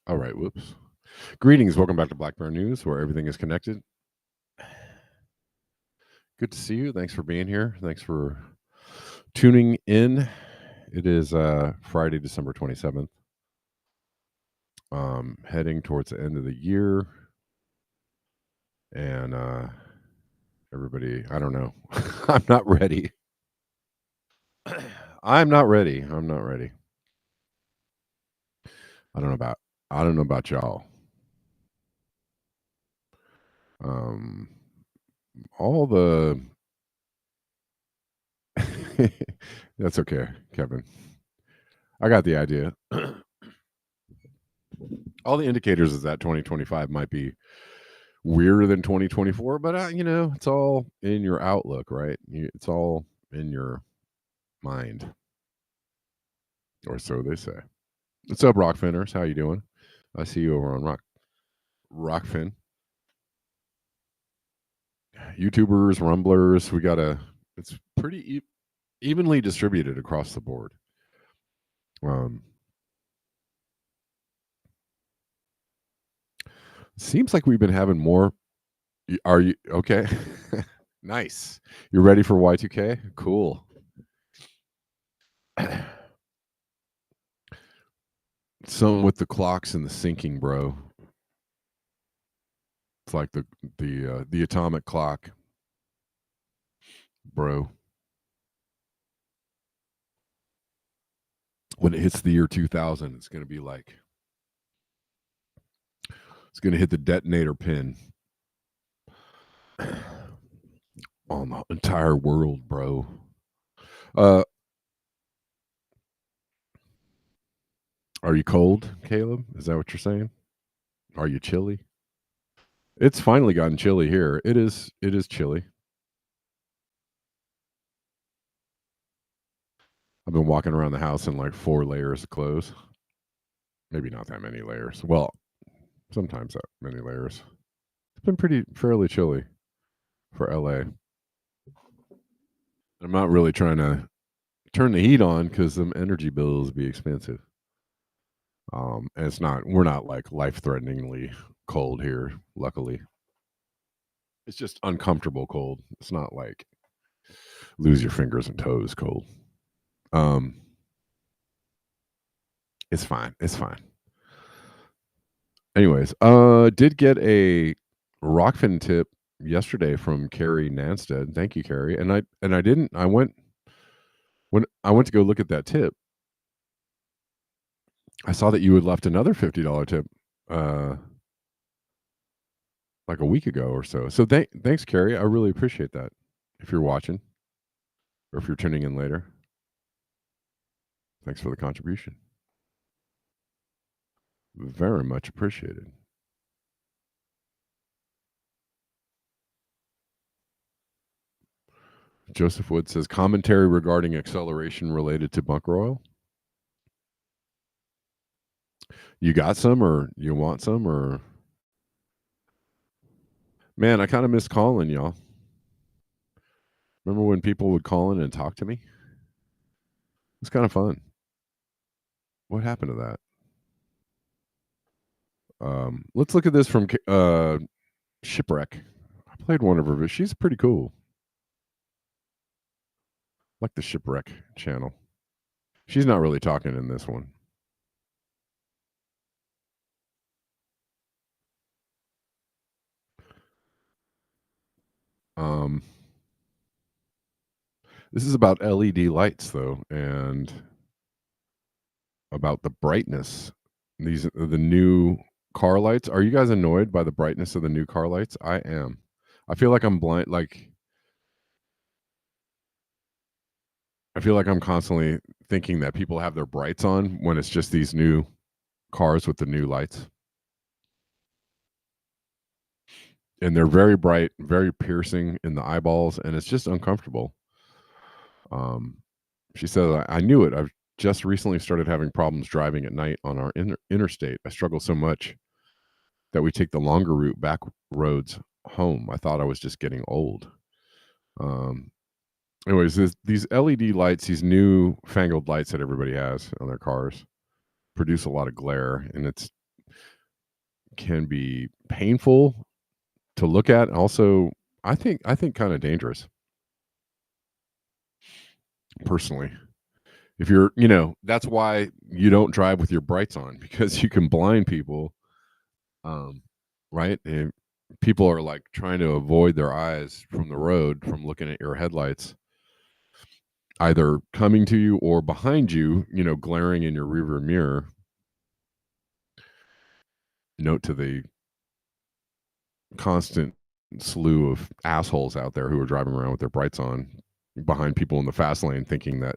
All right, whoops. Greetings. Welcome back to Black Bear News, where everything is connected. Good to see you. Thanks for being here. Thanks for tuning in. It is Friday, December 27th. Heading towards the end of the year. And everybody, I don't know. I'm not ready. I'm not ready. I don't know about y'all. Um, all the that's okay, Kevin. I got the idea. All the indicators is that 2025 might be weirder than 2024, but it's all in your outlook, right? It's all in your mind, or so they say. What's up, Rockfinners? How you doing? I see you over on Rockfin. YouTubers, Rumblers, it's pretty evenly distributed across the board. Seems like we've been having more. Are you okay? Nice. You ready for Y2K? Cool. Something with the clocks and the syncing, bro. It's like the atomic clock, bro. When it hits the year 2000, it's going to be like it's going to hit the detonator pin on the entire world, bro. Are you cold, Caleb? Is that what you're saying? Are you chilly? It's finally gotten chilly here. It is chilly. I've been walking around the house in like 4 layers of clothes. Maybe not that many layers. Well, sometimes that many layers. It's been fairly chilly for LA. I'm not really trying to turn the heat on because the energy bills be expensive. And we're not like life threateningly cold here, luckily. It's just uncomfortable cold. It's not like lose your fingers and toes cold. It's fine. It's fine. Anyways, did get a Rockfin tip yesterday from Carrie Nanstead. Thank you, Carrie. And I didn't. When I went to go look at that tip, I saw that you had left another $50 tip, like a week ago or so. So thanks, Carrie. I really appreciate that. If you're watching, or if you're tuning in later, thanks for the contribution. Very much appreciated. Joseph Wood says commentary regarding acceleration related to bunker oil. You got some, or you want some, or man, I kind of miss calling y'all. Remember when people would call in and talk to me? It was kind of fun. What happened to that? Let's look at this from Shipwreck. I played one of her, but she's pretty cool. Like the Shipwreck channel. She's not really talking in this one. This is about LED lights, though, and about the brightness. These are the new car lights. Are you guys annoyed by the brightness of the new car lights? I am. I feel like I'm blind. I feel like I'm constantly thinking that people have their brights on when it's just these new cars with the new lights. And they're very bright, very piercing in the eyeballs, and it's just uncomfortable. She says, I knew it. I've just recently started having problems driving at night on our interstate. I struggle so much that we take the longer route back roads home. I thought I was just getting old. Anyways, these LED lights, these new fangled lights that everybody has on their cars, produce a lot of glare, and can be painful to look at. Also, I think kind of dangerous. Personally, if you're, that's why you don't drive with your brights on, because you can blind people. Right? And people are like trying to avoid their eyes from the road from looking at your headlights, either coming to you or behind you, glaring in your rearview mirror. Note to the constant slew of assholes out there who are driving around with their brights on behind people in the fast lane, thinking that,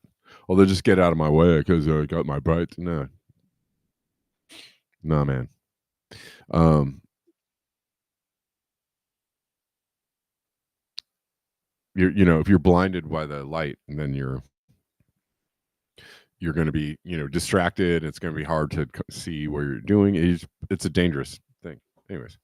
oh, they'll just get out of my way because I got my brights. No, man. If you're blinded by the light, then you're going to be, distracted. It's going to be hard to see what you're doing. It's a dangerous thing. Anyways.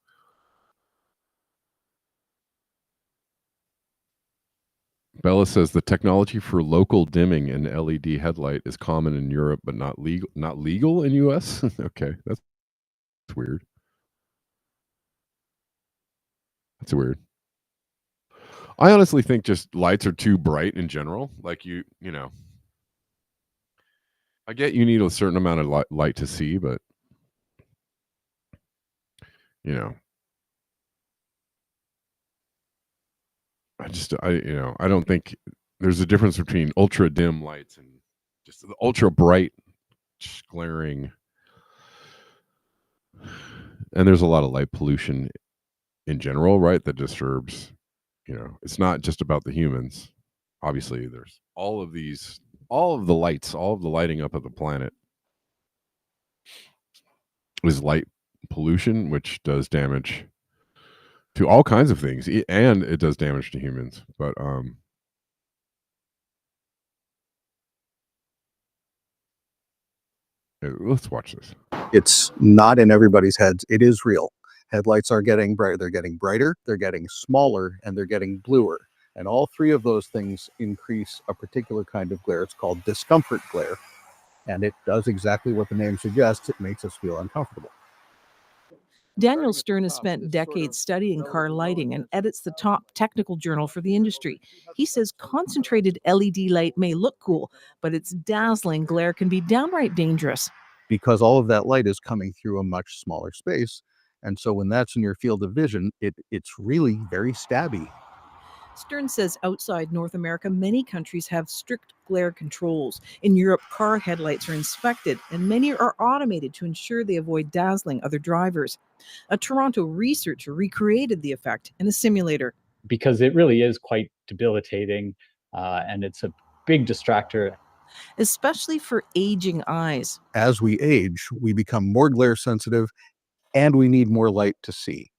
Bella says the technology for local dimming in LED headlight is common in Europe, but not legal. Not legal in US. Okay, that's weird. That's weird. I honestly think just lights are too bright in general. Like you know, I get you need a certain amount of light to see, but I don't think there's a difference between ultra dim lights and just the ultra bright, glaring. And there's a lot of light pollution in general, right? That disturbs, it's not just about the humans. Obviously, there's all of the lights, all of the lighting up of the planet is light pollution, which does damage to all kinds of things, and it does damage to humans. But let's watch this. It's not in everybody's heads. It is real. Headlights are getting brighter. They're getting brighter, they're getting smaller, and they're getting bluer. And all three of those things increase a particular kind of glare. It's called discomfort glare. And it does exactly what the name suggests. It makes us feel uncomfortable. Daniel Stern has spent decades studying car lighting and edits the top technical journal for the industry. He says concentrated LED light may look cool, but its dazzling glare can be downright dangerous. Because all of that light is coming through a much smaller space. And so when that's in your field of vision, it's really very stabby. Stern says outside North America, many countries have strict glare controls. In Europe, car headlights are inspected, and many are automated to ensure they avoid dazzling other drivers. A Toronto researcher recreated the effect in a simulator. Because it really is quite debilitating, and it's a big distractor. Especially for aging eyes. As we age, we become more glare sensitive, and we need more light to see.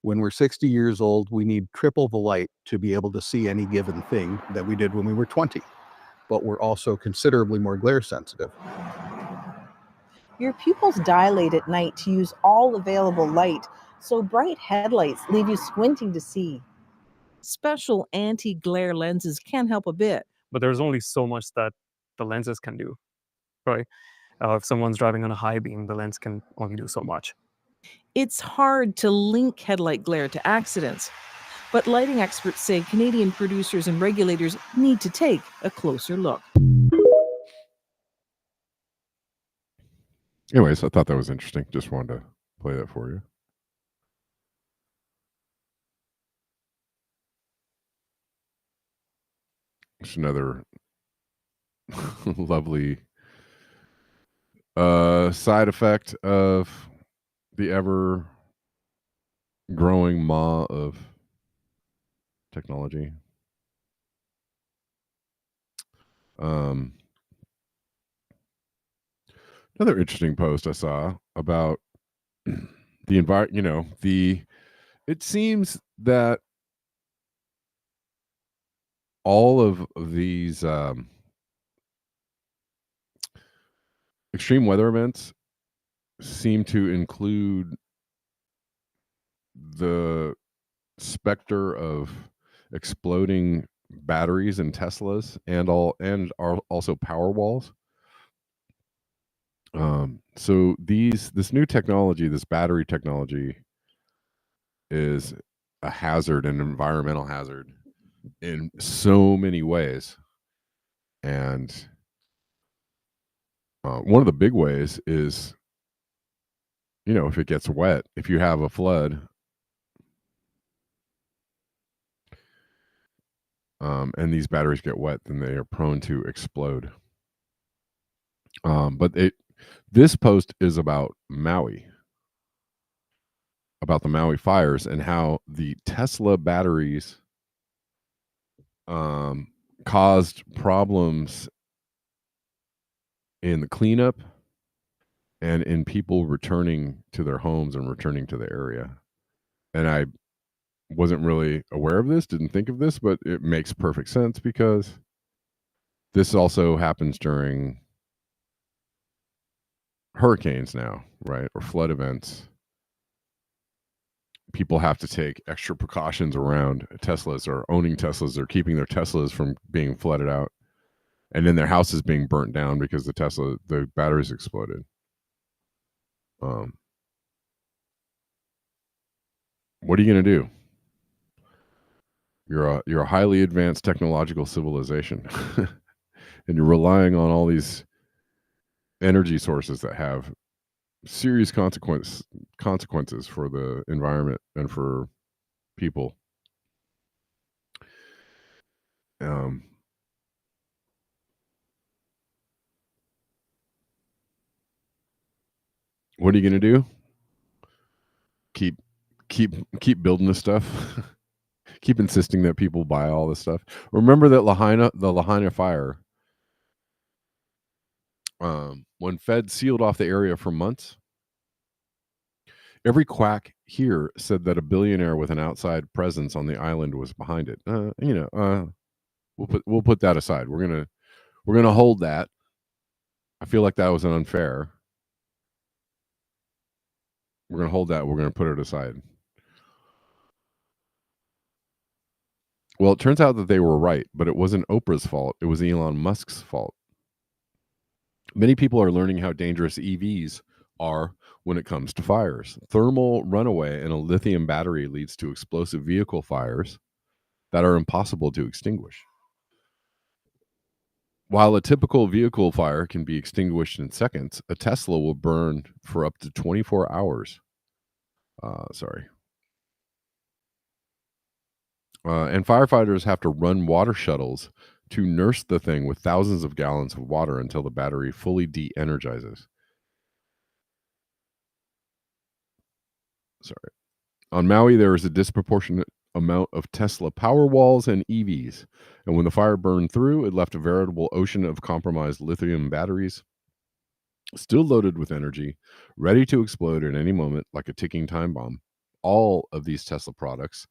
When we're 60 years old, we need triple the light to be able to see any given thing that we did when we were 20. But we're also considerably more glare sensitive. Your pupils dilate at night to use all available light, so bright headlights leave you squinting to see. Special anti-glare lenses can help a bit. But there's only so much that the lenses can do, right? If someone's driving on a high beam, the lens can only do so much. It's hard to link headlight glare to accidents, but lighting experts say Canadian producers and regulators need to take a closer look. Anyways, I thought that was interesting. Just wanted to play that for you. It's another lovely side effect of the ever growing maw of technology. Another interesting post I saw about the environment, it seems that all of these extreme weather events seem to include the specter of exploding batteries in Teslas and are also power walls. So this new technology, this battery technology, is a hazard, an environmental hazard in so many ways. And one of the big ways is, if it gets wet, if you have a flood, and these batteries get wet, then they are prone to explode. But this post is about Maui. about the Maui fires and how the Tesla batteries caused problems in the cleanup and in people returning to their homes and returning to the area. And I wasn't really aware of this, didn't think of this, but it makes perfect sense because this also happens during hurricanes now, right? Or flood events. People have to take extra precautions around Teslas or owning Teslas or keeping their Teslas from being flooded out. And then their house is being burnt down because the batteries exploded. What are you going to do? You're a highly advanced technological civilization, and you're relying on all these energy sources that have serious consequences for the environment and for people. What are you going to do? Keep building this stuff. Keep insisting that people buy all this stuff. Remember that the Lahaina fire. When Fed sealed off the area for months, every quack here said that a billionaire with an outside presence on the island was behind it. We'll put that aside. We're gonna hold that. I feel like that was an unfair. We're gonna hold that. We're gonna put it aside. Well, it turns out that they were right, but it wasn't Oprah's fault. It was Elon Musk's fault. Many people are learning how dangerous EVs are when it comes to fires. Thermal runaway in a lithium battery leads to explosive vehicle fires that are impossible to extinguish. While a typical vehicle fire can be extinguished in seconds, a Tesla will burn for up to 24 hours. And firefighters have to run water shuttles to nurse the thing with thousands of gallons of water until the battery fully de-energizes. Sorry. On Maui, there is a disproportionate amount of Tesla Powerwalls and EVs. And when the fire burned through, it left a veritable ocean of compromised lithium batteries, still loaded with energy, ready to explode at any moment like a ticking time bomb. All of these Tesla products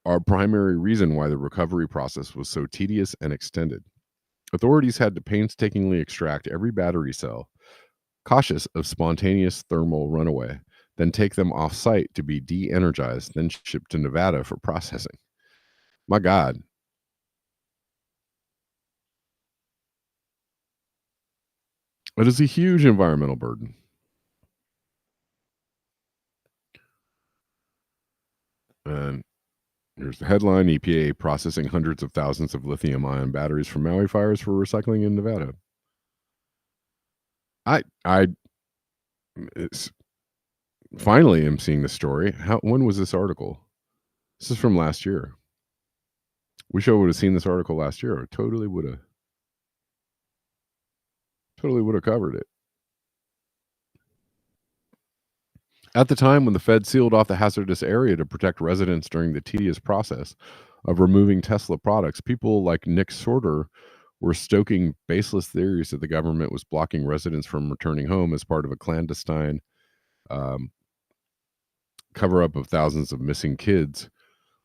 are a primary reason why the recovery process was so tedious and extended. Authorities had to painstakingly extract every battery cell, cautious of spontaneous thermal runaway, then take them off site to be de-energized, then shipped to Nevada for processing. My God. It is a huge environmental burden. And here's the headline: EPA processing hundreds of thousands of lithium-ion batteries from Maui fires for recycling in Nevada. Finally am seeing the story. When was this article? This is from last year. Wish I would have seen this article last year. I totally would have covered it. At the time when the Fed sealed off the hazardous area to protect residents during the tedious process of removing Tesla products, people like Nick Sorter were stoking baseless theories that the government was blocking residents from returning home as part of a clandestine cover-up of thousands of missing kids.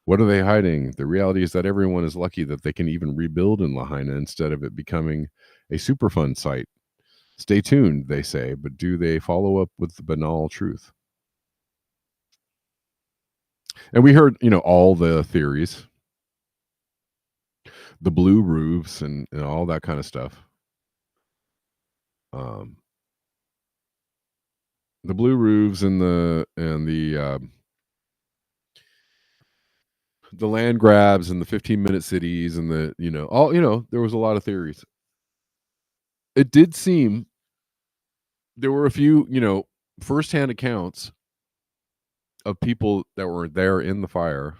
What are they hiding? The reality is that everyone is lucky that they can even rebuild in Lahaina instead of it becoming a Superfund site. Stay tuned, they say, but do they follow up with the banal truth? And we heard, all the theories, the blue roofs and all that kind of stuff. The blue roofs and the land grabs and the 15-minute cities and there was a lot of theories. It did seem there were a few, firsthand accounts of people that were there in the fire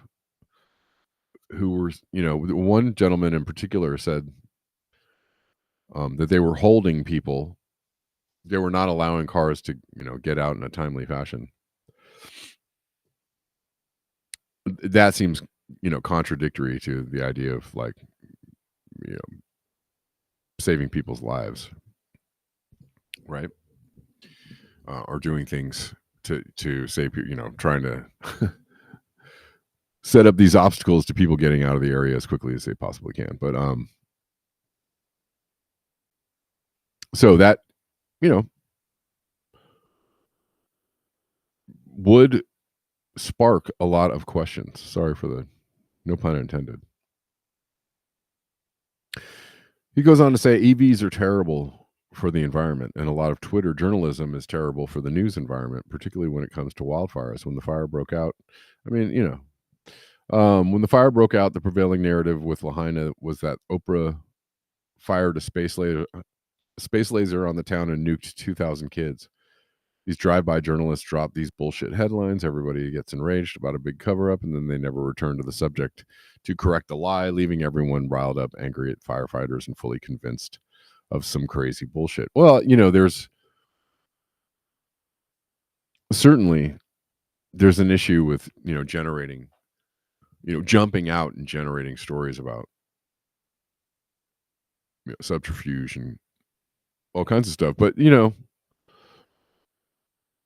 who were, one gentleman in particular said that they were holding people. They were not allowing cars to, get out in a timely fashion. that seems, contradictory to the idea of like, saving people's lives, right? Or doing things to save people, trying to set up these obstacles to people getting out of the area as quickly as they possibly can. But so that, would spark a lot of questions. Sorry for the no pun intended. He goes on to say EVs are terrible for the environment, and a lot of Twitter journalism is terrible for the news environment, particularly when it comes to wildfires. When the fire broke out, when the fire broke out, the prevailing narrative with Lahaina was that Oprah fired a space laser on the town and nuked 2,000 kids. These drive-by journalists drop these bullshit headlines. Everybody gets enraged about a big cover-up, and then they never return to the subject to correct the lie, leaving everyone riled up, angry at firefighters, and fully convinced of some crazy bullshit. Well, there's certainly an issue with, generating, jumping out and generating stories about subterfuge and all kinds of stuff. But,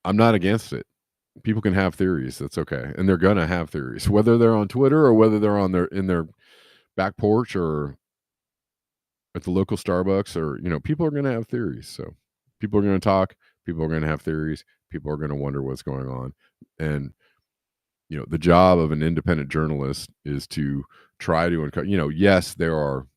I'm not against it. People can have theories. That's okay. And they're going to have theories, whether they're on Twitter or whether they're in their back porch or at the local Starbucks, or, people are going to have theories. So people are going to talk. People are going to have theories. People are going to wonder what's going on. And, the job of an independent journalist is to try to uncover, yes, there are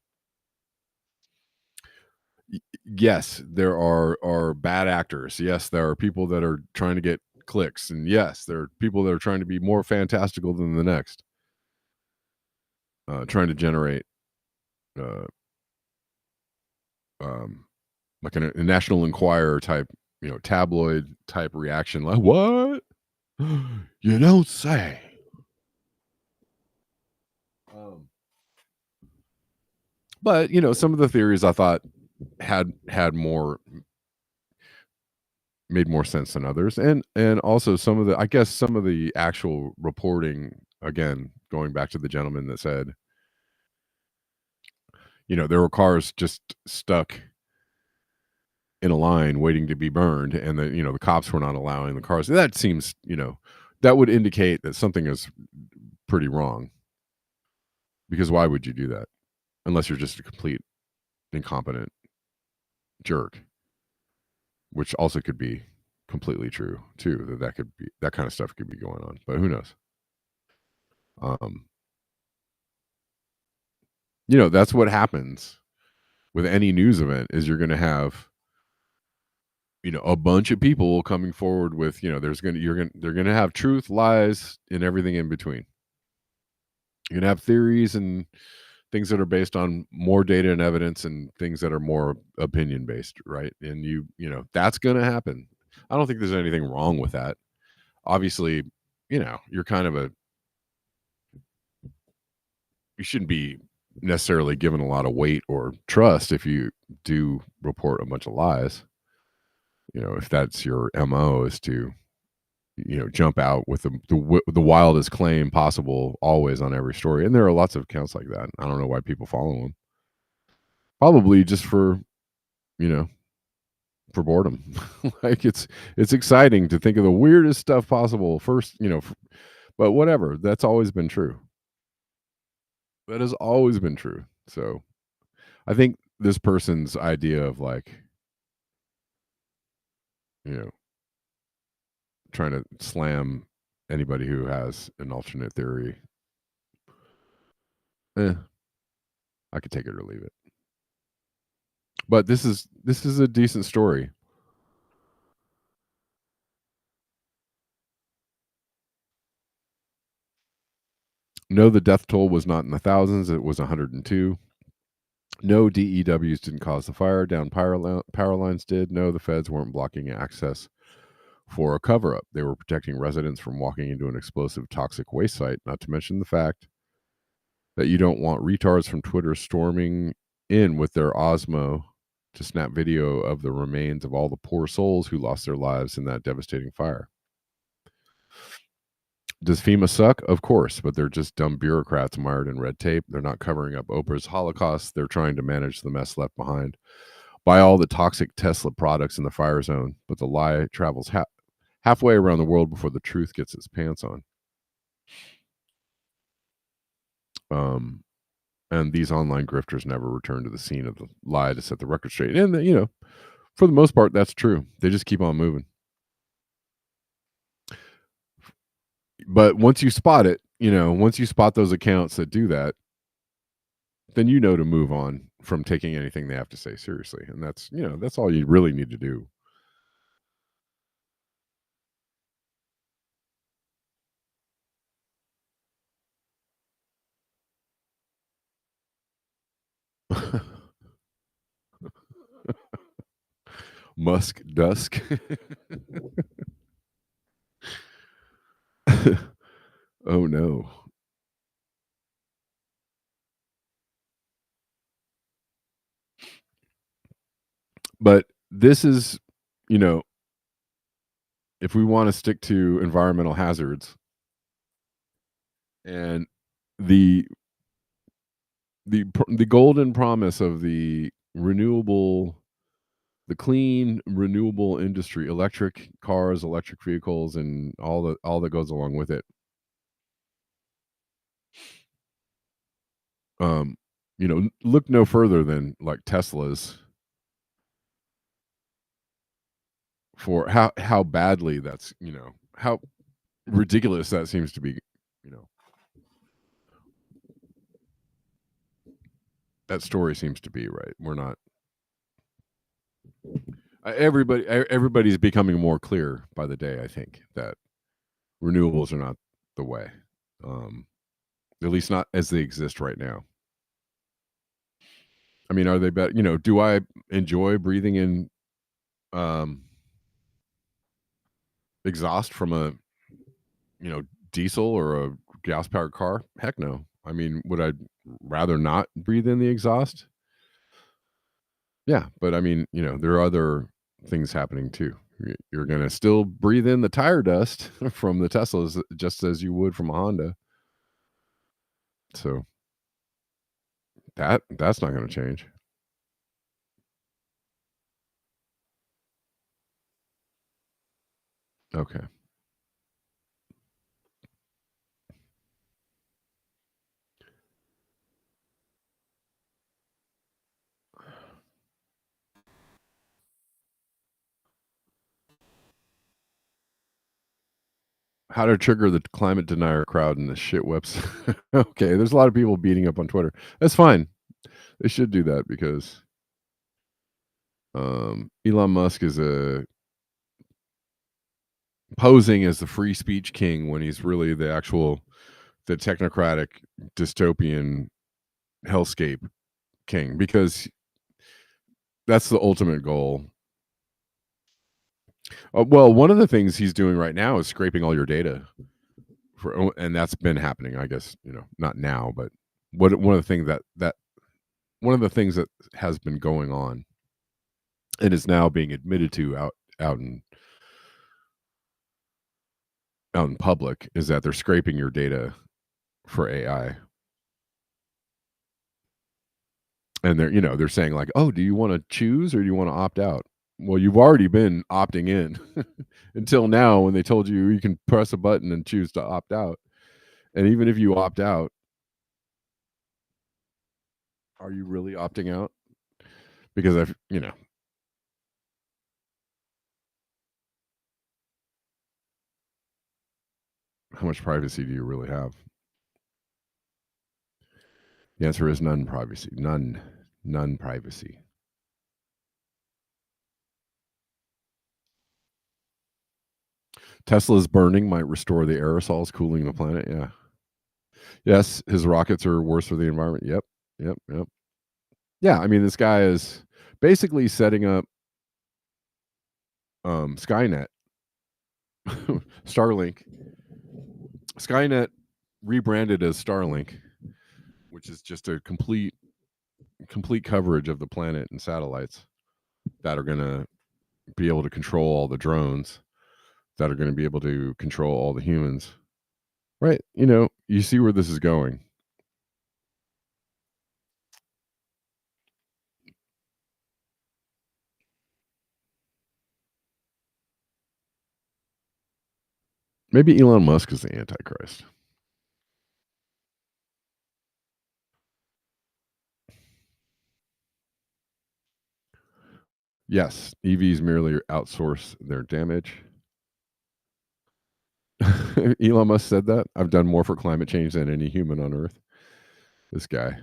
bad actors. Yes, there are people that are trying to get clicks, and yes, there are people that are trying to be more fantastical than the next, trying to generate like a National Enquirer type, tabloid type reaction, like, what? You don't say. But some of the theories I thought had made more sense than others, and also some of the actual reporting, again, going back to the gentleman that said, there were cars just stuck in a line waiting to be burned, and the cops were not allowing the cars. That seems, that would indicate that something is pretty wrong, because why would you do that unless you're just a complete incompetent jerk? Which also could be completely true too, that could be, that kind of stuff could be going on, but who knows? That's what happens with any news event, is you're going to have, a bunch of people coming forward with, they're going to have truth, lies, and everything in between. You're going to have theories and things that are based on more data and evidence, and things that are more opinion based, right? And that's going to happen. I don't think there's anything wrong with that. Obviously, you're kind of you shouldn't be necessarily given a lot of weight or trust if you do report a bunch of lies. If that's your MO, is to, jump out with the wildest claim possible always on every story. And there are lots of accounts like that. I don't know why people follow them. Probably just for boredom. Like it's exciting to think of the weirdest stuff possible first, but whatever. That's always been true. That has always been true. So I think this person's idea of like, trying to slam anybody who has an alternate theory, I could take it or leave it. But this is a decent story. No, the death toll was not in the thousands. It was 102. No, DEWs didn't cause the fire. Down power lines did. No, the feds weren't blocking access for a cover-up. They were protecting residents from walking into an explosive, toxic waste site, not to mention the fact that you don't want retards from Twitter storming in with their Osmo to snap video of the remains of all the poor souls who lost their lives in that devastating fire. Does FEMA suck? Of course, but they're just dumb bureaucrats mired in red tape. They're not covering up Oprah's Holocaust. They're trying to manage the mess left behind by all the toxic Tesla products in the fire zone. But the lie travels halfway around the world before the truth gets its pants on. And these online grifters never return to the scene of the lie to set the record straight. And, for the most part, that's true. They just keep on moving. But once you spot it, once you spot those accounts that do that, then to move on from taking anything they have to say seriously. And that's, that's all you really need to do. Musk Dusk. Oh no. But this is, if we want to stick to environmental hazards and the golden promise of the clean renewable industry, electric cars, electric vehicles, and all that goes along with it. Look no further than like Tesla's for how badly that's, how ridiculous that seems to be, that story seems to be, right? We're not everybody's becoming more clear by the day, I think, that renewables are not the way. At least not as they exist right now. I mean, are they better? Do I enjoy breathing in exhaust from a diesel or a gas powered car? Heck no. I mean, would I rather not breathe in the exhaust? Yeah, but I mean, there are other things happening too. You're going to still breathe in the tire dust from the Teslas just as you would from a Honda. So that's not going to change. Okay. How to trigger the climate denier crowd in the shit whips. Okay, there's a lot of people beating up on Twitter. That's fine. They should do that because Elon Musk is posing as the free speech king when he's really the technocratic dystopian hellscape king, because that's the ultimate goal. Well, one of the things he's doing right now is scraping all your data, and that's been happening, I guess, not now, but one of the things that has been going on and is now being admitted to out in public is that they're scraping your data for AI. And they're saying like, oh, do you want to choose or do you want to opt out? Well, you've already been opting in until now when they told you can press a button and choose to opt out. And even if you opt out, are you really opting out? Because how much privacy do you really have? The answer is none privacy. None privacy. Tesla's burning might restore the aerosols cooling the planet. Yeah. Yes, his rockets are worse for the environment. Yep. Yeah, I mean, this guy is basically setting up Skynet. Starlink. Skynet rebranded as Starlink, which is just a complete coverage of the planet and satellites that are going to be able to control all the drones, that are going to be able to control all the humans. right? You see where this is going. Maybe Elon Musk is the Antichrist. Yes, EVs merely outsource their damage. Elon Musk said that. I've done more for climate change than any human on Earth. This guy.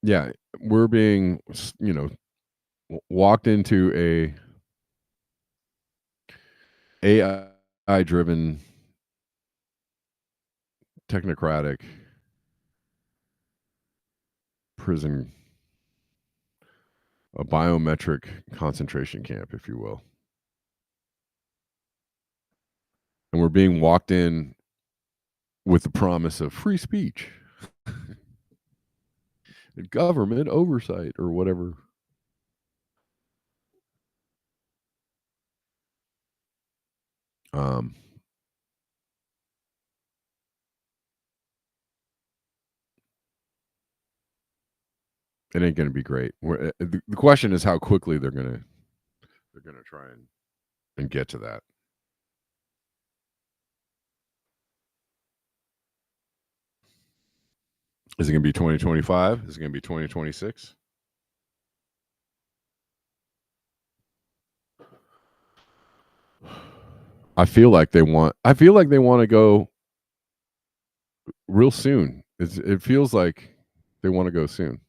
Yeah, we're being, walked into a AI driven, technocratic prison, a biometric concentration camp, if you will. And we're being walked in with the promise of free speech, government oversight, or whatever. It ain't going to be great. The question is how quickly they're going to try and get to that. Is it going to be 2025? Is it going to be 2026? I feel like they want to go real soon. It feels like they want to go soon.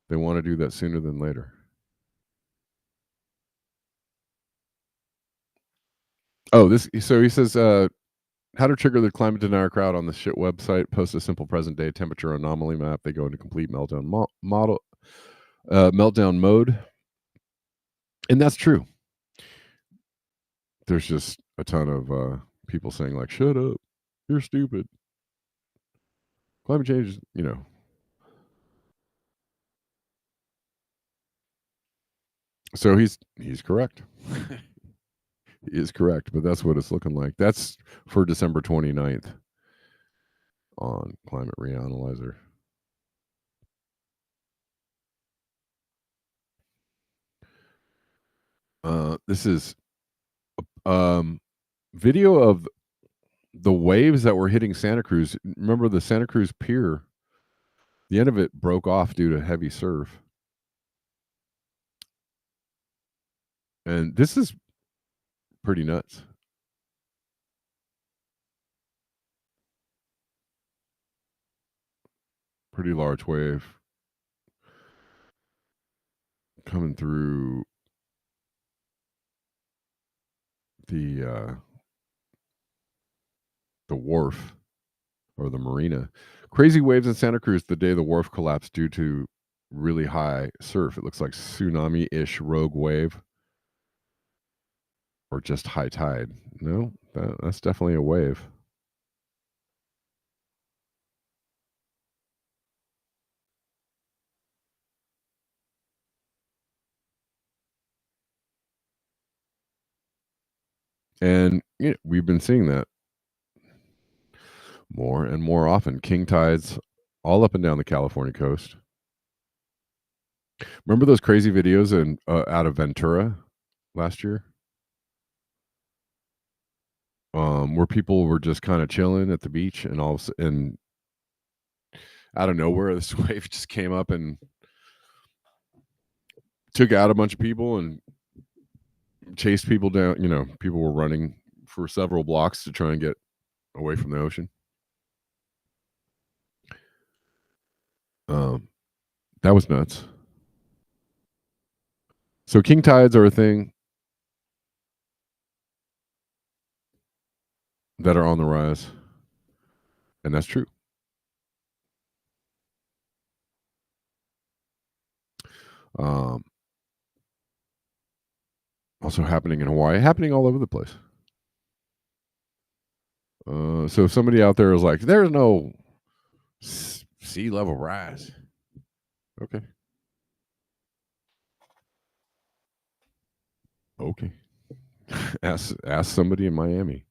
They want to do that sooner than later. Oh, so he says how to trigger the climate denier crowd on the shit website. Post a simple present day temperature anomaly map. They go into complete meltdown meltdown mode. And that's true. There's just a ton of people saying like, shut up, you're stupid. Climate change is, So he's correct. He is correct, but that's what it's looking like. That's for December 29th on Climate Reanalyzer. This is video of the waves that were hitting Santa Cruz. Remember the Santa Cruz pier? The end of it broke off due to heavy surf. And this is pretty nuts. Pretty large wave coming through the wharf or the marina. Crazy waves in Santa Cruz the day the wharf collapsed due to really high surf. It looks like tsunami-ish rogue wave or just high tide. No, that's definitely a wave. And we've been seeing that more and more often. King tides all up and down the California coast. Remember those crazy videos out of Ventura last year? Where people were just kind of chilling at the beach and and out of nowhere this wave just came up and took out a bunch of people and chased people down. People were running for several blocks to try and get away from the ocean. That was nuts. So king tides are a thing that are on the rise, and that's true. Also happening in Hawaii, happening all over the place. So if somebody out there is like, there's no sea level rise. Okay. Okay. ask somebody in Miami.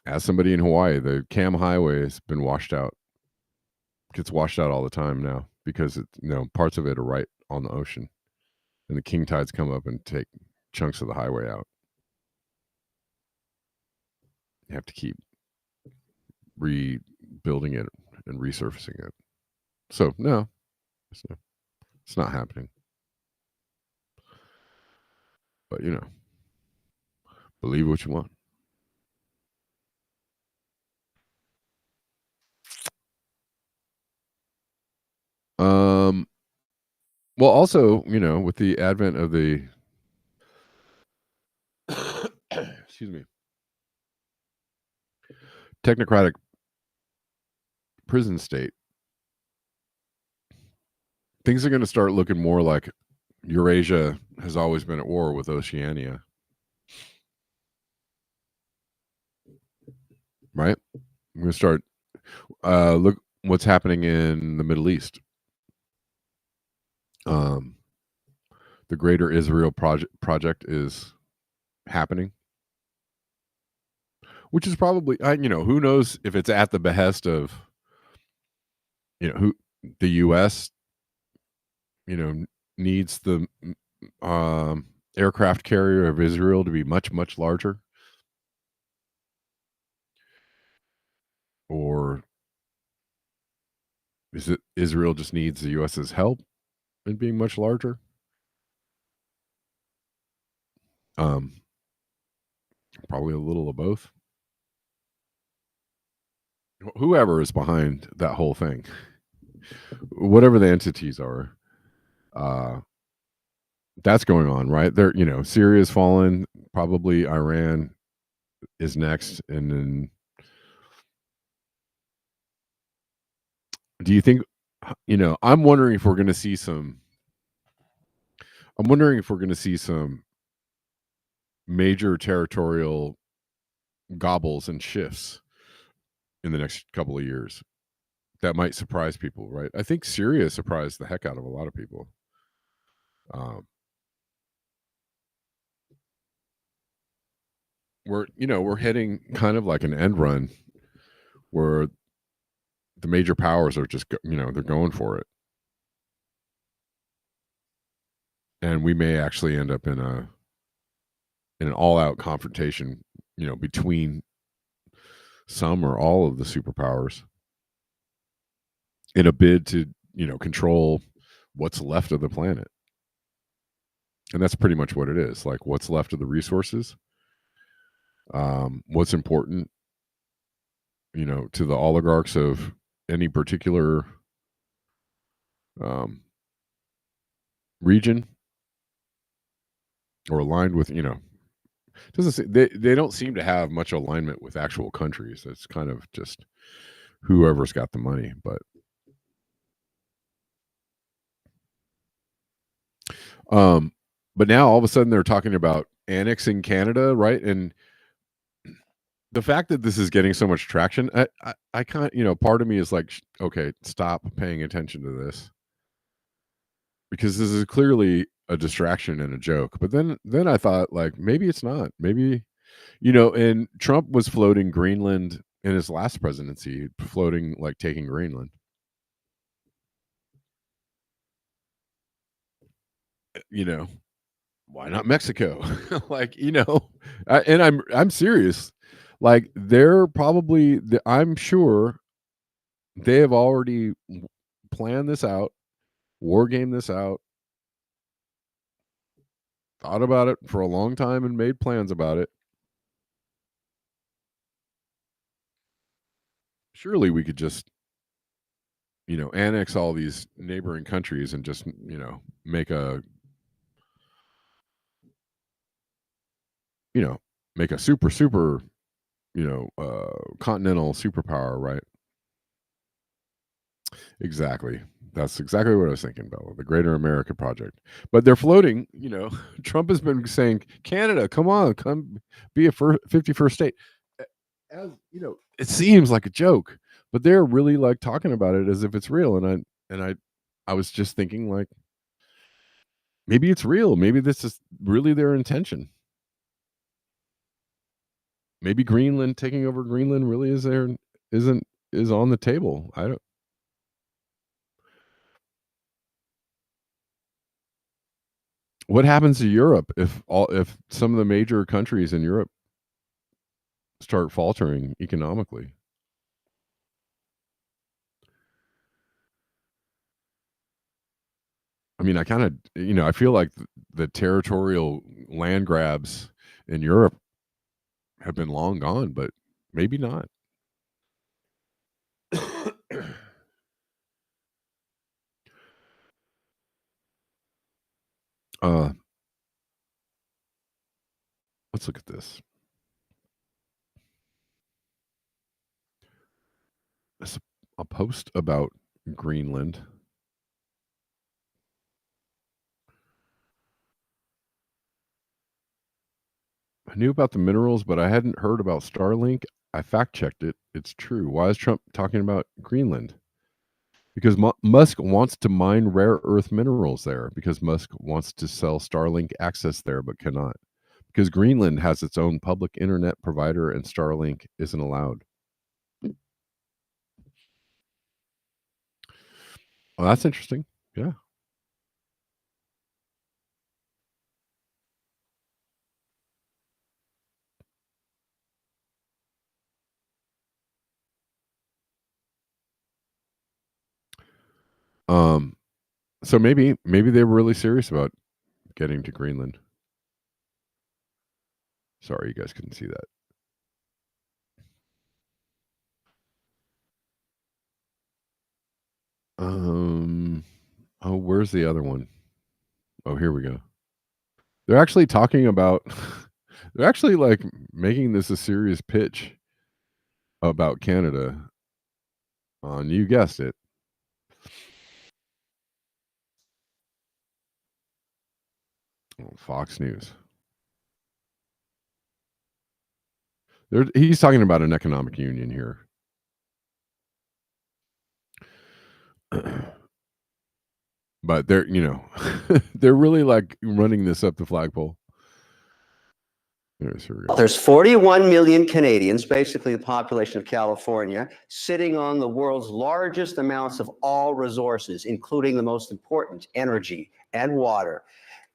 Ask somebody in Hawaii. The Cam Highway has been washed out. Gets washed out all the time now because parts of it are right on the ocean, and the king tides come up and take chunks of the highway out. You have to keep rebuilding it and resurfacing it. So no, it's not happening. But believe what you want. Well, also, with the advent of the excuse me, technocratic prison state, things are going to start looking more like Eurasia has always been at war with Oceania. Right? I'm going to start look what's happening in the Middle East. The Greater Israel project is happening, which is probably who knows if it's at the behest of who the U.S. Needs the aircraft carrier of Israel to be much, much larger, or is it Israel just needs the U.S.'s help in being much larger? Probably a little of both. Whoever is behind that whole thing, whatever the entities are, that's going on, right? There, Syria's fallen. Probably Iran is next, and then do you think? I'm wondering if we're going to see some. I'm wondering if we're going to see some major territorial gobbles and shifts in the next couple of years that might surprise people, right? I think Syria surprised the heck out of a lot of people. We're heading kind of like an end run where the major powers are just they're going for it, and we may actually end up in an all-out confrontation between some or all of the superpowers in a bid to control what's left of the planet. And that's pretty much what it is, like what's left of the resources, what's important to the oligarchs of any particular region, or aligned with they don't seem to have much alignment with actual countries. It's kind of just whoever's got the money. But now all of a sudden they're talking about annexing Canada, right? And the fact that this is getting so much traction, I can't, part of me is like, okay, stop paying attention to this, because this is clearly a distraction and a joke. But then I thought, like, maybe it's not. Maybe, and Trump was floating Greenland in his last presidency, floating like taking Greenland. Why not Mexico? Like, and I'm serious. Like, they're probably, I'm sure they have already planned this out, war game this out, thought about it for a long time and made plans about it. Surely we could just, annex all these neighboring countries and just, make a, make a super, continental superpower, right? Exactly. That's exactly what I was thinking, Bella. The Greater America Project. But they're floating, Trump has been saying, Canada, come on, come be a 51st state. As it seems like a joke, but they're really like talking about it as if it's real. And I was just thinking, like, maybe it's real. Maybe this is really their intention. Maybe Greenland, taking over Greenland, really is on the table. I don't. What happens to Europe if some of the major countries in Europe start faltering economically? I mean, I kind of, I feel like the territorial land grabs in Europe have been long gone, but maybe not. Let's look at this. It's a post about Greenland. I knew about the minerals, but I hadn't heard about Starlink. I fact checked it. It's true. Why is Trump talking about Greenland? Because Musk wants to mine rare earth minerals there, because Musk wants to sell Starlink access there but cannot. Because Greenland has its own public internet provider and Starlink isn't allowed. Well, that's interesting. Yeah. So maybe they were really serious about getting to Greenland. Sorry, you guys couldn't see that. Oh, where's the other one? Oh, here we go. They're actually talking about they're actually like making this a serious pitch about Canada on, you guessed it, Fox News. He's talking about an economic union here. But they're, they're really like running this up the flagpole. There's 41 million Canadians, basically the population of California, sitting on the world's largest amounts of all resources, including the most important, energy and water.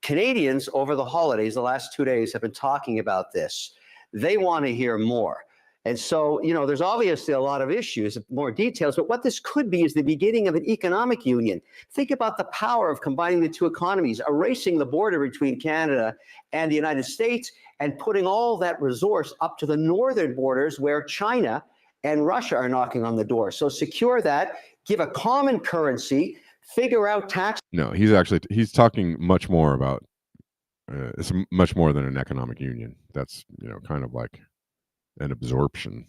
Canadians over the holidays, the last 2 days, have been talking about this. They want to hear more. And so, there's obviously a lot of issues, more details, but what this could be is the beginning of an economic union. Think about the power of combining the two economies, erasing the border between Canada and the United States, and putting all that resource up to the northern borders where China and Russia are knocking on the door. So secure that, give a common currency, figure out tax. No, he's talking much more about, it's much more than an economic union. That's, kind of like an absorption.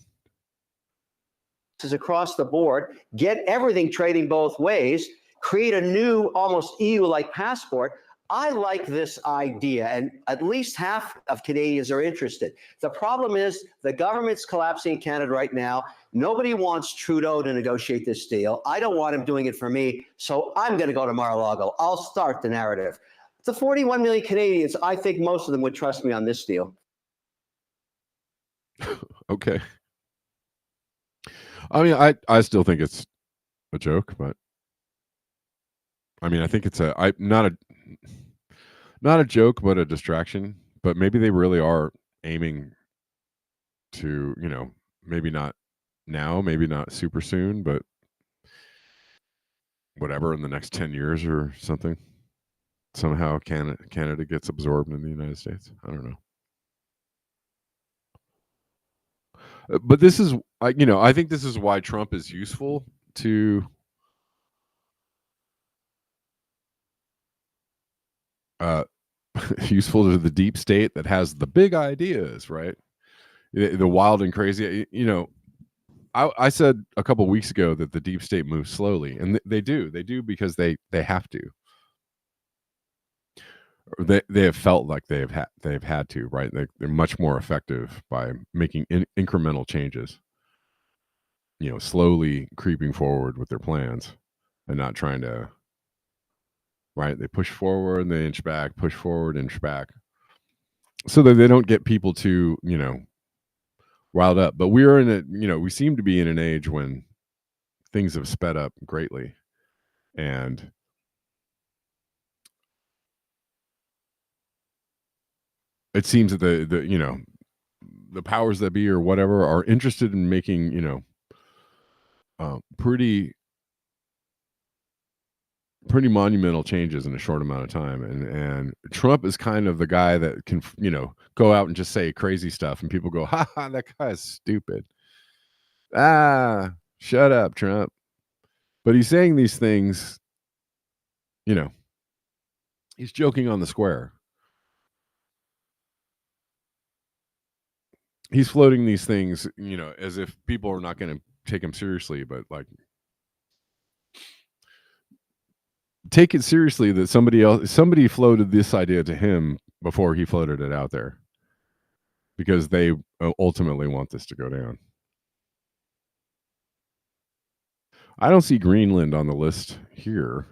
Across the board, get everything trading both ways, create a new almost EU-like passport. I like this idea, and at least half of Canadians are interested. The problem is the government's collapsing in Canada right now. Nobody wants Trudeau to negotiate this deal. I don't want him doing it for me, so I'm going to go to Mar-a-Lago. I'll start the narrative. The 41 million Canadians, I think most of them would trust me on this deal. Okay. I mean, I still think it's a joke, but I mean, I think it's not a joke, but a distraction. But maybe they really are aiming to, maybe not now, maybe not super soon, but whatever, in the next 10 years or something. Somehow Canada gets absorbed in the United States. I don't know. But this is, I think this is why Trump is useful to useful to the deep state that has the big ideas, right? The wild and crazy, I said a couple weeks ago that the deep state moves slowly, and they do because they have to. Or they have felt like they've had to, right? They're much more effective by making incremental changes, slowly creeping forward with their plans and not trying to, right? They push forward and they inch back, push forward, inch back, so that they don't get people too, riled up. But we are we seem to be in an age when things have sped up greatly, and it seems that the powers that be or whatever are interested in making pretty monumental changes in a short amount of time, and Trump is kind of the guy that can go out and just say crazy stuff and people go, ha ha, that guy is stupid, shut up, Trump. But he's saying these things, he's joking on the square. He's floating these things, as if people are not going to take him seriously, but like, take it seriously that somebody floated this idea to him before he floated it out there, because they ultimately want this to go down. I don't see Greenland on the list here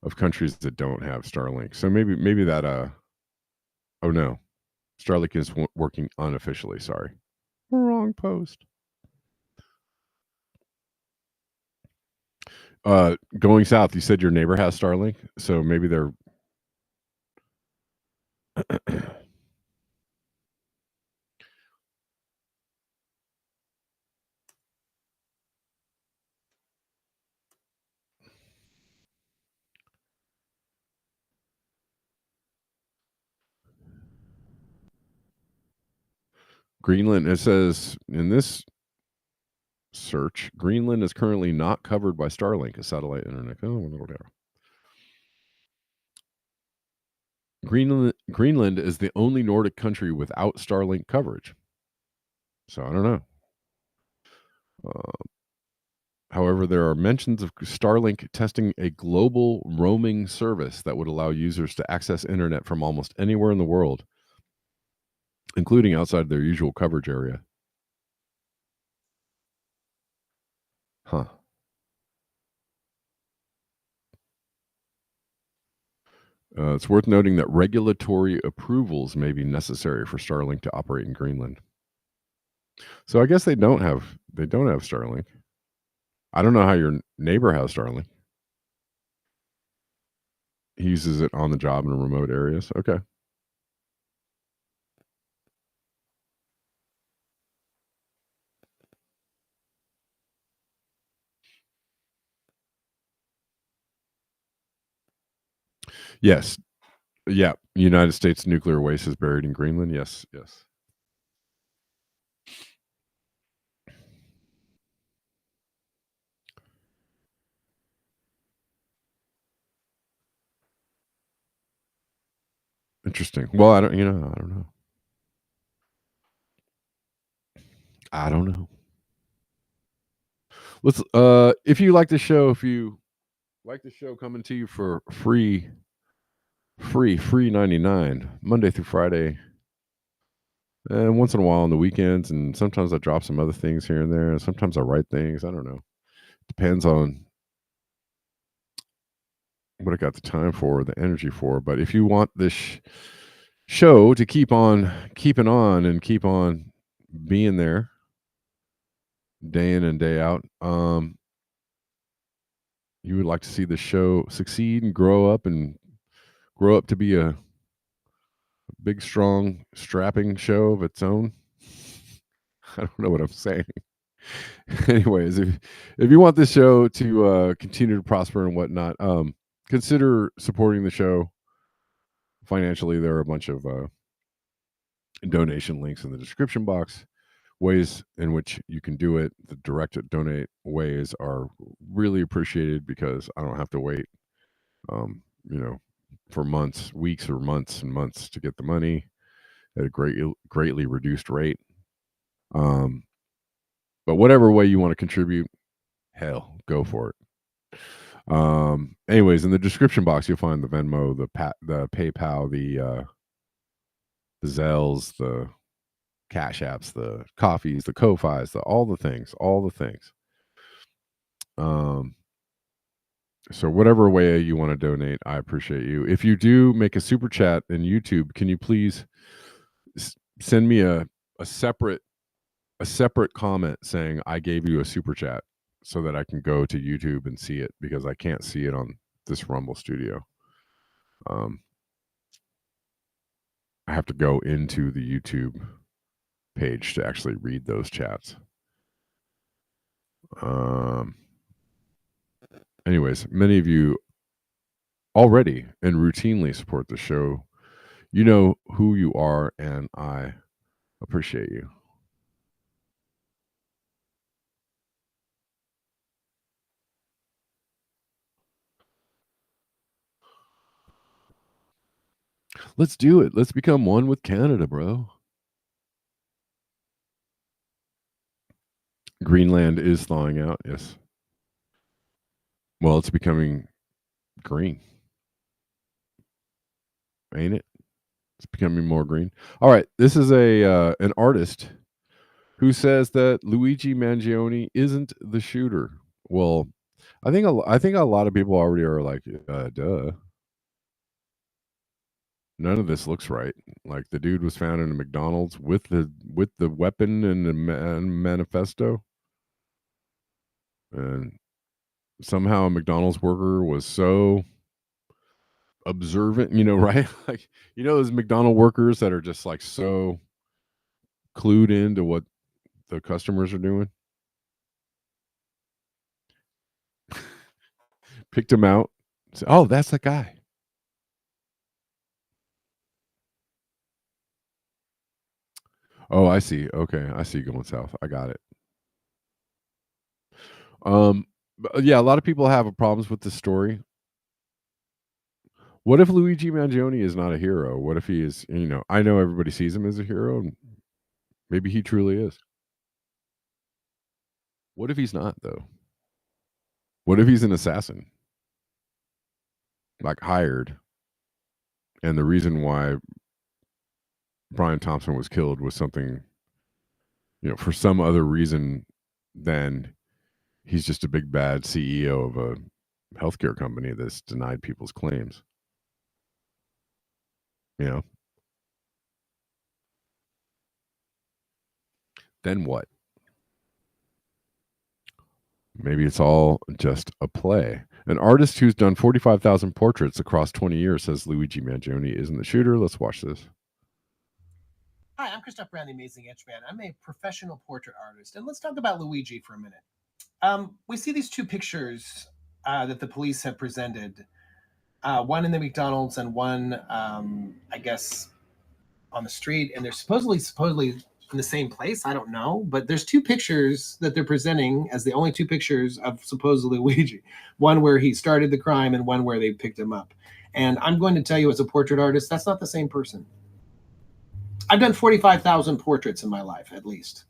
of countries that don't have Starlink. So maybe that oh no, Starlink is working unofficially. Sorry, wrong post. Going south, you said your neighbor has Starlink, so maybe they're Greenland. It says in this search, Greenland is currently not covered by Starlink, a satellite internet. Oh, whatever. Greenland is the only Nordic country without Starlink coverage. So I don't know. However, there are mentions of Starlink testing a global roaming service that would allow users to access internet from almost anywhere in the world, including outside their usual coverage area. Huh. It's worth noting that regulatory approvals may be necessary for Starlink to operate in Greenland. So I guess they don't have Starlink. I don't know how your neighbor has Starlink. He uses it on the job in remote areas. Okay. Yes. Yeah. United States nuclear waste is buried in Greenland. Yes. Yes. Interesting. Well, I don't know. I don't know. Let's if you like the show, coming to you for free 99 Monday through Friday, and once in a while on the weekends, and sometimes I drop some other things here and there, and sometimes I write things. I don't know. Depends on what I got the time for, the energy for. But if you want this show to keep on keeping on and keep on being there day in and day out, you would like to see the show succeed and grow up to be a big, strong, strapping show of its own. I don't know what I'm saying. Anyways, if you want this show to continue to prosper and whatnot, consider supporting the show financially. There are a bunch of donation links in the description box. Ways in which you can do it, the direct donate ways, are really appreciated, because I don't have to wait for weeks or months and months to get the money at a greatly reduced rate. But whatever way you want to contribute, hell, go for it. Anyways, in the description box, you'll find the Venmo, the PayPal, the Zelles, the Cash Apps, the Coffees, the Ko-Fis, all the things. So whatever way you want to donate, I appreciate you. If you do make a super chat in YouTube, can you please send me a separate comment saying I gave you a super chat, so that I can go to YouTube and see it, because I can't see it on this Rumble Studio. I have to go into the YouTube page to actually read those chats. Anyways, many of you already and routinely support the show. You know who you are, and I appreciate you. Let's do it. Let's become one with Canada, bro. Greenland is thawing out, yes. Well, it's becoming green. Ain't it? It's becoming more green. All right, this is an artist who says that Luigi Mangione isn't the shooter. Well, I think a lot of people already are like, duh. None of this looks right. Like, the dude was found in a McDonald's with the weapon and the manifesto, and somehow a McDonald's worker was so observant, right? Like, those McDonald's workers that are just like so clued into what the customers are doing. Picked him out. Said, oh, that's the guy. Oh, I see. Okay, I see going south. I got it. Yeah, a lot of people have problems with this story. What if Luigi Mangione is not a hero? What if he is, I know everybody sees him as a hero, and maybe he truly is. What if he's not, though? What if he's an assassin? Like, hired. And the reason why Brian Thompson was killed was something, for some other reason than he's just a big bad CEO of a healthcare company that's denied people's claims. Then what? Maybe it's all just a play. An artist who's done 45,000 portraits across 20 years says Luigi Mangione isn't the shooter. Let's watch this. Hi, I'm Christoph Brand, the Amazing Etchman. I'm a professional portrait artist, and let's talk about Luigi for a minute. We see these two pictures that the police have presented, one in the McDonald's and one, I guess, on the street, and they're supposedly in the same place. I don't know, but there's two pictures that they're presenting as the only two pictures of supposedly Luigi. One where he started the crime and one where they picked him up. And I'm going to tell you, as a portrait artist, that's not the same person. I've done 45,000 portraits in my life, at least,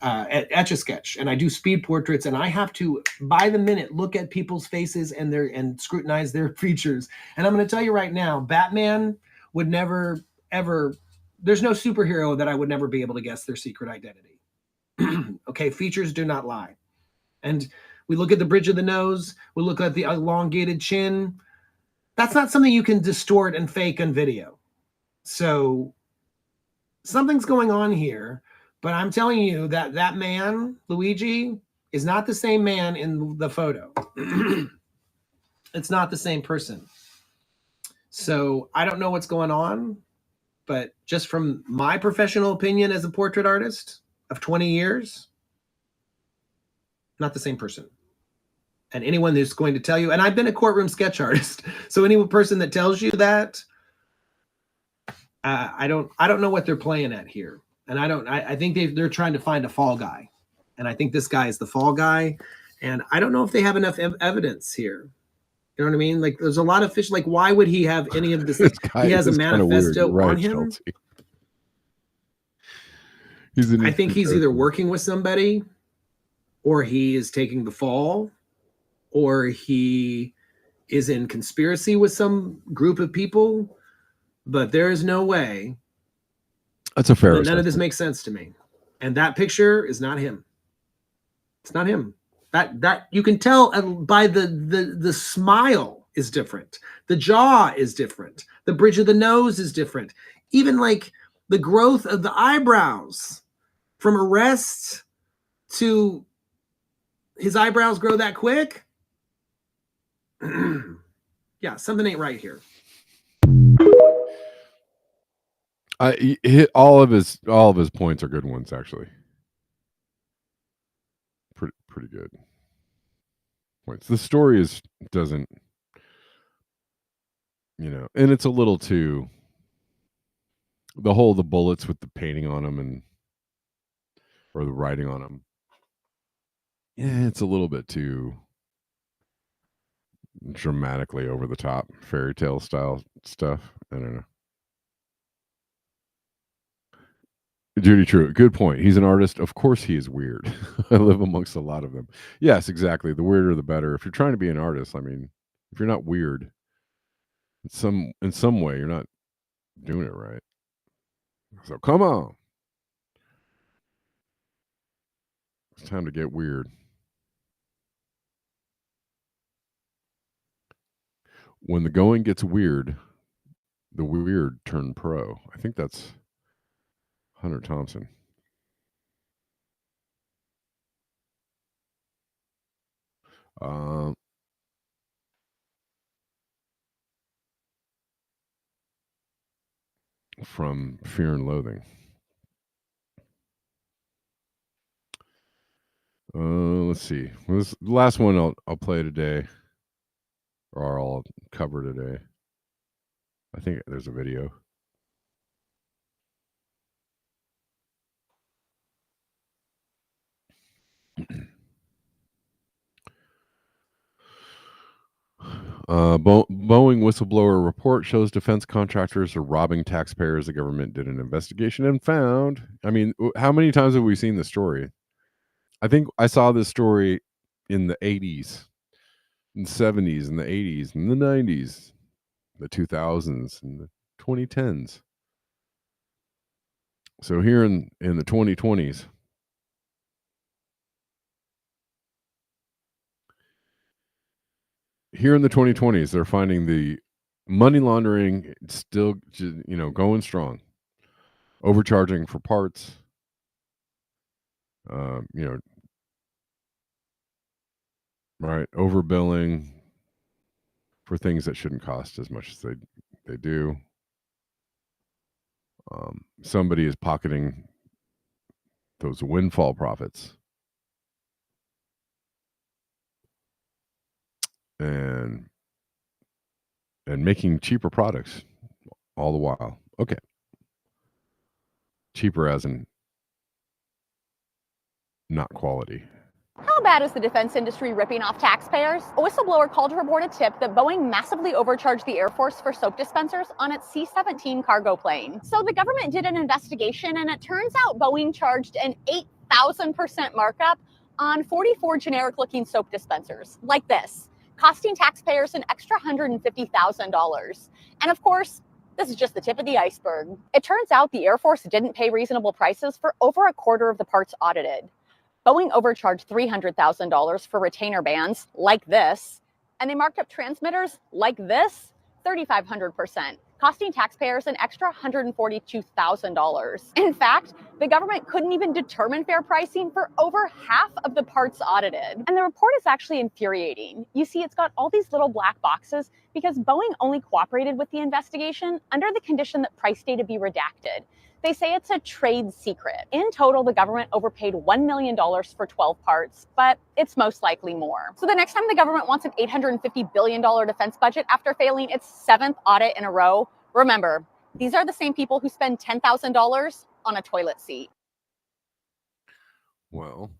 at Etch-a-Sketch, and I do speed portraits, and I have to, by the minute, look at people's faces and scrutinize their features. And I'm going to tell you right now, Batman would never, ever, there's no superhero that I would never be able to guess their secret identity. Okay, features do not lie. And we look at the bridge of the nose, we look at the elongated chin. That's not something you can distort and fake on video. So something's going on here, but I'm telling you that man, Luigi, is not the same man in the photo. It's not the same person. So I don't know what's going on, but just from my professional opinion as a portrait artist of 20 years, not the same person. And anyone who's going to tell you, and I've been a courtroom sketch artist, so any person that tells you that, I don't know what they're playing at here. And I think they're trying to find a fall guy. And I think this guy is the fall guy. And I don't know if they have enough evidence here. You know what I mean? Like, there's a lot of fish. Like, why would he have any of this? He has a manifesto on him. I think he's either working with somebody or he is taking the fall, or he is in conspiracy with some group of people. But there is no way. That's a fair None assessment. of this makes sense to me. And that picture is not him. It's not him. That you can tell by the smile is different. The jaw is different. The bridge of the nose is different. Even like the growth of the eyebrows from arrest to his eyebrows grow that quick. Yeah, something ain't right here. He hit all of his points are good ones, actually. Pretty good points. The story doesn't, and it's a little too, the bullets with the painting on them or the writing on them. Yeah, it's a little bit too dramatically over the top, fairy tale style stuff. I don't know. Judy True, good point. He's an artist. Of course he is weird. I live amongst a lot of them. Yes, exactly. The weirder the better. If you're trying to be an artist, I mean, if you're not weird in some way, you're not doing it right. So come on. It's time to get weird. When the going gets weird, the weird turn pro. I think that's Hunter Thompson. From Fear and Loathing. Let's see. This the last one I'll play today, or I'll cover today. I think there's a video. Boeing whistleblower report shows defense contractors are robbing taxpayers. The government did an investigation and found. I mean, how many times have we seen this story? I think I saw this story in the 80s, in the 70s, in the 80s, in the 90s, the 2000s, and the 2010s. So here in the 2020s, they're finding the money laundering still, going strong, overcharging for parts, right, overbilling for things that shouldn't cost as much as they do. Somebody is pocketing those windfall profits. And making cheaper products all the while. Okay. Cheaper as in not quality. How bad is the defense industry ripping off taxpayers? A whistleblower called to report a tip that Boeing massively overcharged the Air Force for soap dispensers on its C-17 cargo plane. So the government did an investigation, and it turns out Boeing charged an 8,000% markup on 44 generic-looking soap dispensers, like this, costing taxpayers an extra $150,000. And of course, this is just the tip of the iceberg. It turns out the Air Force didn't pay reasonable prices for over a quarter of the parts audited. Boeing overcharged $300,000 for retainer bands, like this, and they marked up transmitters, like this, 3,500%, costing taxpayers an extra $142,000. In fact, the government couldn't even determine fair pricing for over half of the parts audited. And the report is actually infuriating. You see, it's got all these little black boxes because Boeing only cooperated with the investigation under the condition that price data be redacted. They say it's a trade secret. In total, the government overpaid $1 million for 12 parts, but it's most likely more. So the next time the government wants an $850 billion defense budget after failing its 7th audit in a row, remember, these are the same people who spend $10,000 on a toilet seat. Well,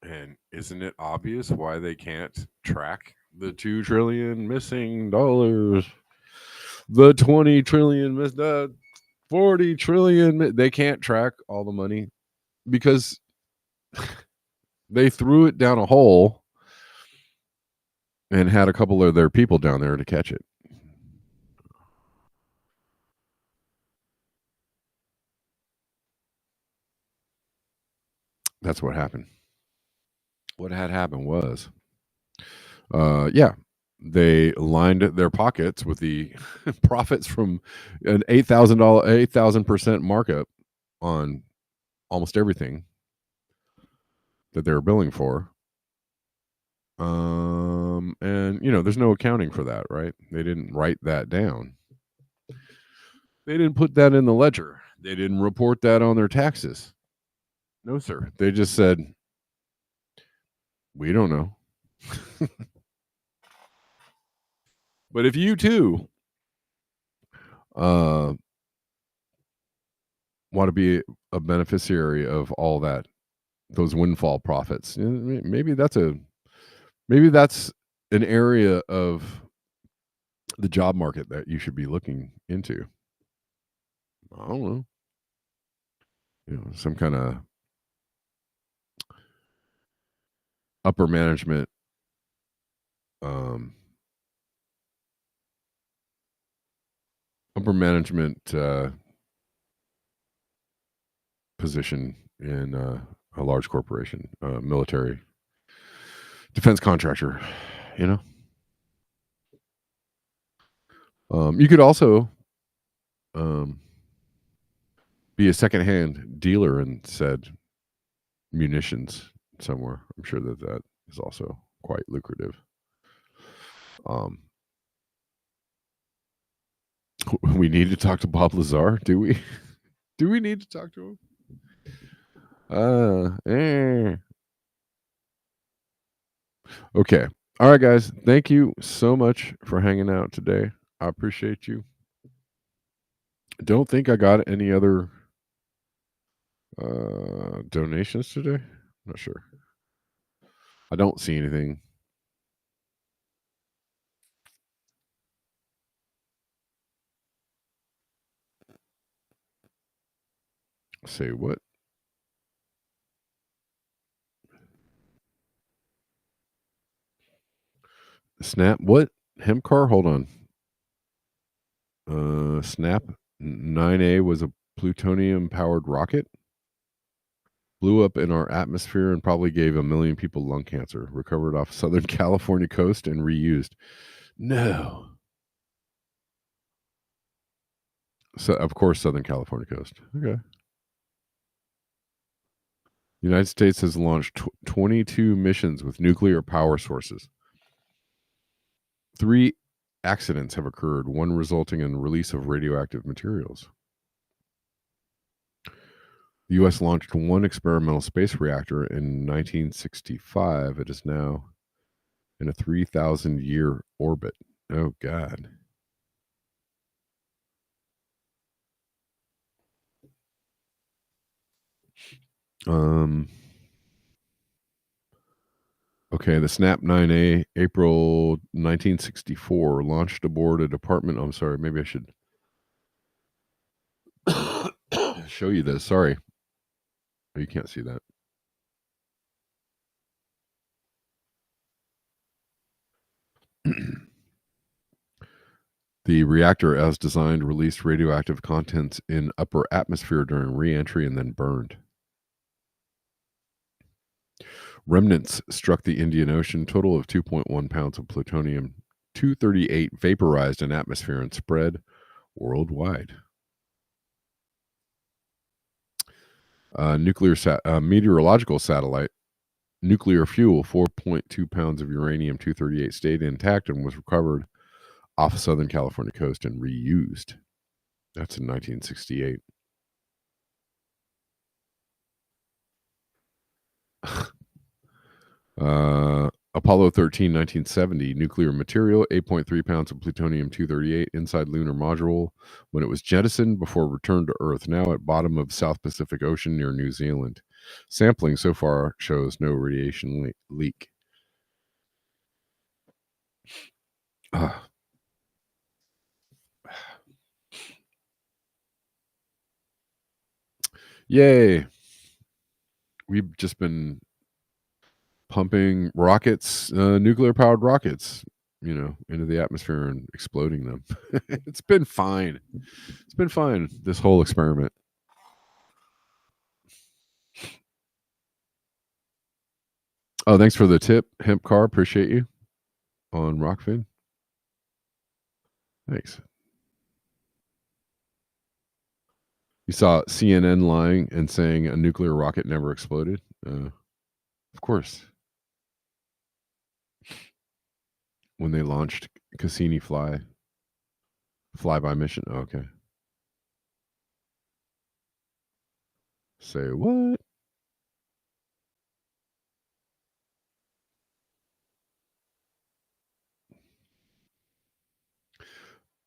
and isn't it obvious why they can't track the $2 trillion missing dollars? The 20 trillion, the 40 trillion, they can't track all the money because They threw it down a hole and had a couple of their people down there to catch it. That's what happened. What had happened was, they lined their pockets with the profits from an $8,000% markup on almost everything that they were billing for. And there's no accounting for that, right? They didn't write that down. They didn't put that in the ledger. They didn't report that on their taxes. No, sir. They just said, we don't know. But if you too want to be a beneficiary of all those windfall profits, maybe that's an area of the job market that you should be looking into. I don't know. Some kind of upper management position in a large corporation, military defense contractor. You could also be a secondhand dealer in said munitions somewhere. I'm sure that is also quite lucrative. We need to talk to Bob Lazar, do we? Do we need to talk to him? Okay. All right, guys. Thank you so much for hanging out today. I appreciate you. Don't think I got any other donations today. Not sure. I don't see anything. Say what? Snap what? Hemcar? Hold on. Snap 9A was a plutonium powered rocket. Blew up in our atmosphere and probably gave 1 million people lung cancer. Recovered off Southern California coast and reused. No. So, of course, Southern California coast. Okay. The United States has launched 22 missions with nuclear power sources. 3 accidents have occurred, one resulting in the release of radioactive materials. The U.S. launched 1 experimental space reactor in 1965. It is now in a 3,000-year orbit. Oh, God. Okay, the Snap 9A, April 1964, launched aboard a department. I'm sorry, maybe I should show you this. Sorry. Oh, you can't see that. The reactor, as designed, released radioactive contents in upper atmosphere during re-entry and then burned. Remnants struck the Indian Ocean. Total of 2.1 pounds of plutonium-238 vaporized in atmosphere and spread worldwide. Meteorological satellite. Nuclear fuel, 4.2 pounds of uranium-238 stayed intact and was recovered off Southern California coast and reused. That's in 1968. Apollo 13, 1970, nuclear material, 8.3 pounds of plutonium-238 inside lunar module when it was jettisoned before return to Earth, now at bottom of South Pacific Ocean near New Zealand. Sampling so far shows no radiation leak. Yay. we've just been pumping rockets, nuclear-powered rockets, into the atmosphere and exploding them. It's been fine. It's been fine, this whole experiment. Oh, thanks for the tip, Hemp Car. Appreciate you on Rockfin. Thanks. You saw CNN lying and saying a nuclear rocket never exploded? Of course. When they launched Cassini flyby mission. Oh, okay. Say what?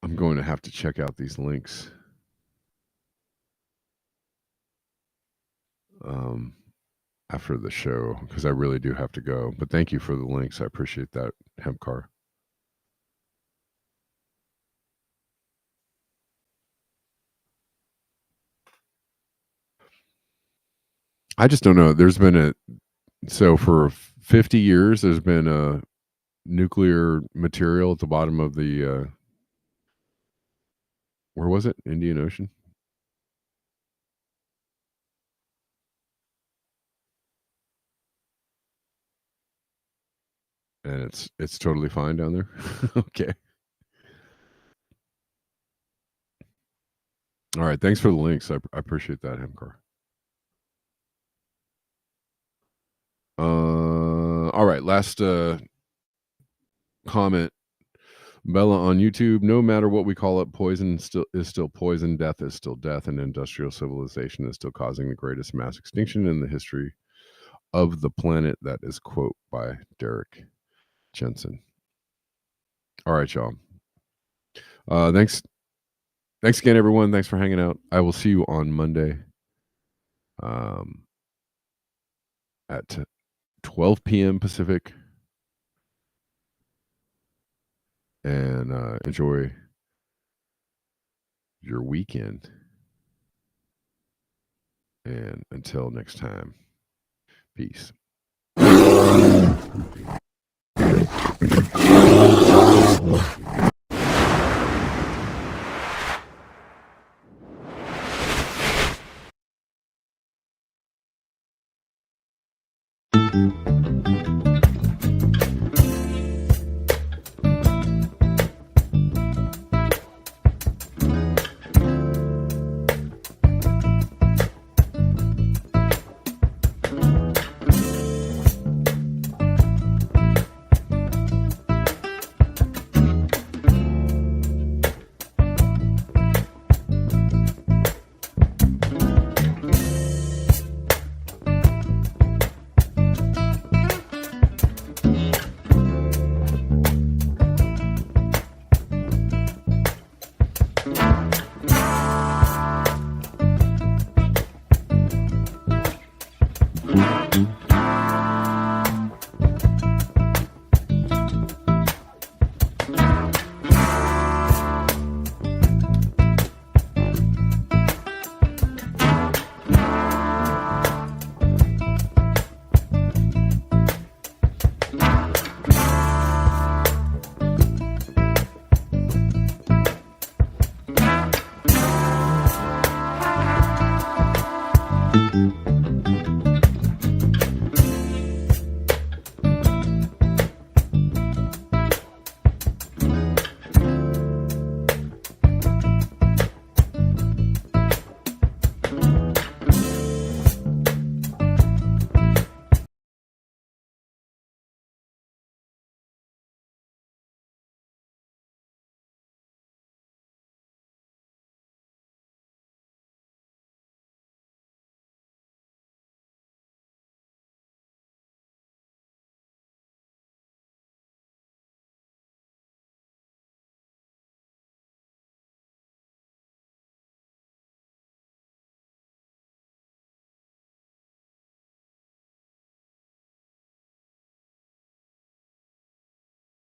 I'm going to have to check out these links. After the show, because I really do have to go. But thank you for the links. I appreciate that, Hemp Car. I just don't know. There's been so for 50 years, there's been a nuclear material at the bottom of the, where was it? Indian Ocean? And it's totally fine down there. Okay. All right. Thanks for the links. I appreciate that, Hemcar. All right. Last comment. Bella on YouTube. No matter what we call it, poison is still poison. Death is still death, and industrial civilization is still causing the greatest mass extinction in the history of the planet. That is quote by Derek Jensen. All right, y'all. Thanks again, everyone. Thanks for hanging out. I will see you on Monday at 12 p.m. Pacific. And enjoy your weekend. And until next time, peace.